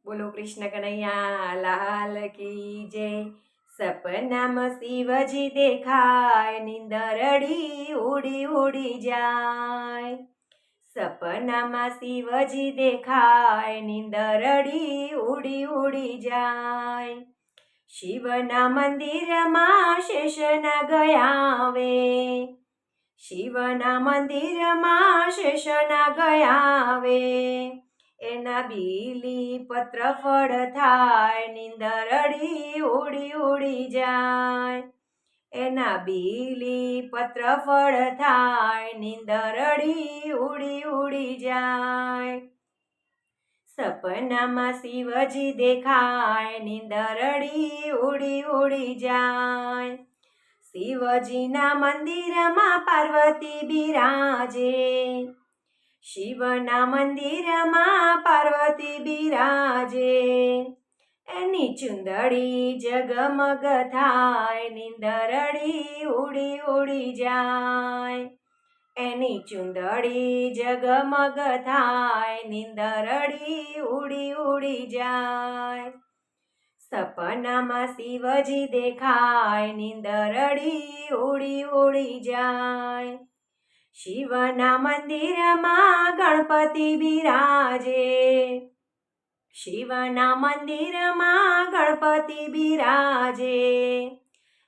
બોલો કૃષ્ણ કનૈયા લાલ કી જય। સપનામાં શિવજી દેખાય, નીંદરડી ઉડી ઉડી જાય। સપનામાં શિવજી દેખાય, નીંદરડી ઉડી ઉડી જાય। શિવના મંદિરમાં શેષનાગ આવે, શિવના મંદિરમાં શેષનાગ આવે। એના બીલી પત્ર ફળ થાય, નીંદરડી ઉડી ઉડી જાય। એના બીલી પત્ર ફળ થાય, નીંદરડી ઉડી ઉડી જાય। સપનામાં શિવજી દેખાય, નીંદરડી ઉડી ઉડી જાય। શિવજીના મંદિરમાં પાર્વતી બિરાજે, શિવના મંદિરમાં પાર્વતી બિરાજે। એની ચુંદડી જગમગ થાય, નીંદરડી ઉડી ઉડી જાય। એની ચુંદડી જગમગ થાય, નીંદરડી ઉડી ઉડી જાય। સપનામાં શિવજી દેખાય, નીંદરડી ઉડી ઉડી જાય। શિવના મંદિરમાં ગણપતિ બિરાજે, શિવના મંદિરમાં ગણપતિ બિરાજે।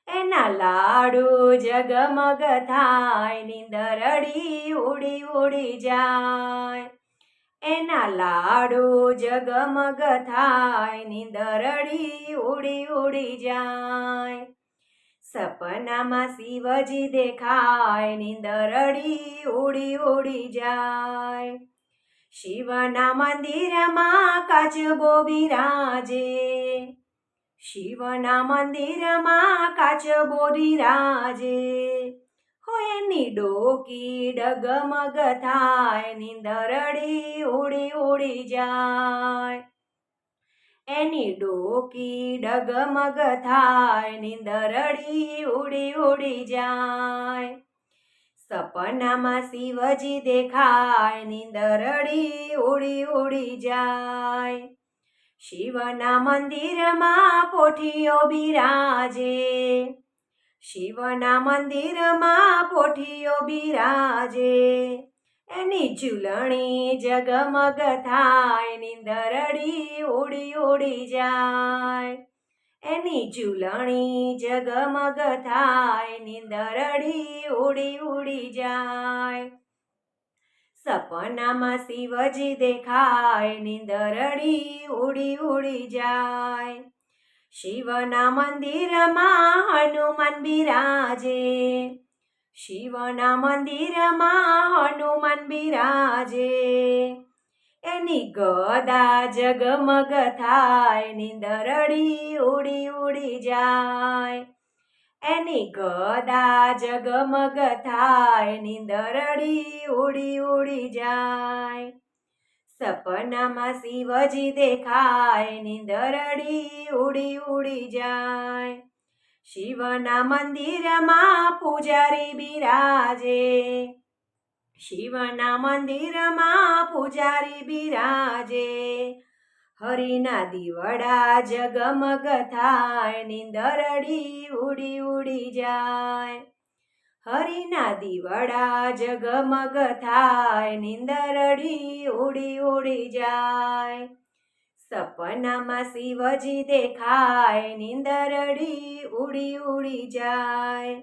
એના લાડુ જગમગ થાય, નીંદરડી ઉડી ઉડી જાય। એના લાડુ જગમગ થાય, નીંદરડી ઉડી ઉડી જાય। સપનામાં શિવજી દેખાય, નીંદરડી ઉડી ઉડી જાય। શિવના મંદિરમાં કાચબો બિરાજે, શિવના મંદિરમાં કાચબો બિરાજે। હોય એની ડોકી ડગમગ થાય, નીંદરડી ઉડી ઉડી જાય। એની ડોકી ડગમગ થાય, નીંદરડી ઉડી ઉડી જાય। સપનામાં શિવજી દેખાય, નીંદરડી ઉડી ઉડી જાય। શિવના મંદિરમાં પોઠીઓ બિરાજે, શિવના મંદિરમાં પોઠીઓ બિરાજે। એની ઝૂલણી જગમગ થાય, નીંદરડી ઉડી ઉડી જાય। એની ઝૂલણી જગમગ થાય, નીંદરડી ઉડી ઉડી જાય। સપનામાં શિવજી દેખાય, નીંદરડી ઉડી ઉડી જાય। શિવના મંદિરમાં હનુમાન બિરાજે, શિવના મંદિરમાં હનુમાન બિરાજે। એની ગદા જગમગ થાય, નીંદરડી ઉડી ઉડી જાય। એની ગદા જગમગ થાય, નીંદરડી ઉડી ઉડી જાય। સપનામાં શિવજી દેખાય, નીંદરડી ઉડી ઉડી જાય। શિવના મંદિરમાં પૂજારી બિરાજે, શિવના મંદિરમાં પૂજારી બિરાજે। હરિના દીવડા જગમગ થાય, નીંદરડી ઉડી ઉડી જાય। હરિના દીવડા જગમગ થાય, નીંદરડી ઉડી ઉડી જાય। સપનામાં શિવજી દેખાય, નીંદરડી ઉડી ઉડી જાય।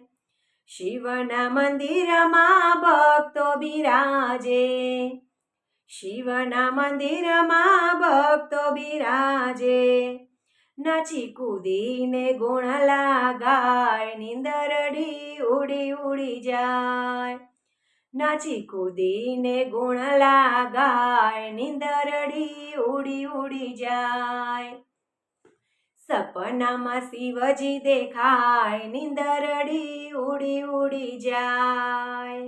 શિવના મંદિરમાં ભક્તો બિરાજે, શિવના મંદિરમાં ભક્તો બિરાજે। નાચી કૂદીને ગુણલા ગાય, નીંદરડી ઉડી ઉડી જાય। નાચી કૂદીને ગુણલા ગાય, નીંદરડી ઉડી ઉડી જાય। સપનામાં શિવજી દેખાય, નીંદરડી ઉડી ઉડી જાય।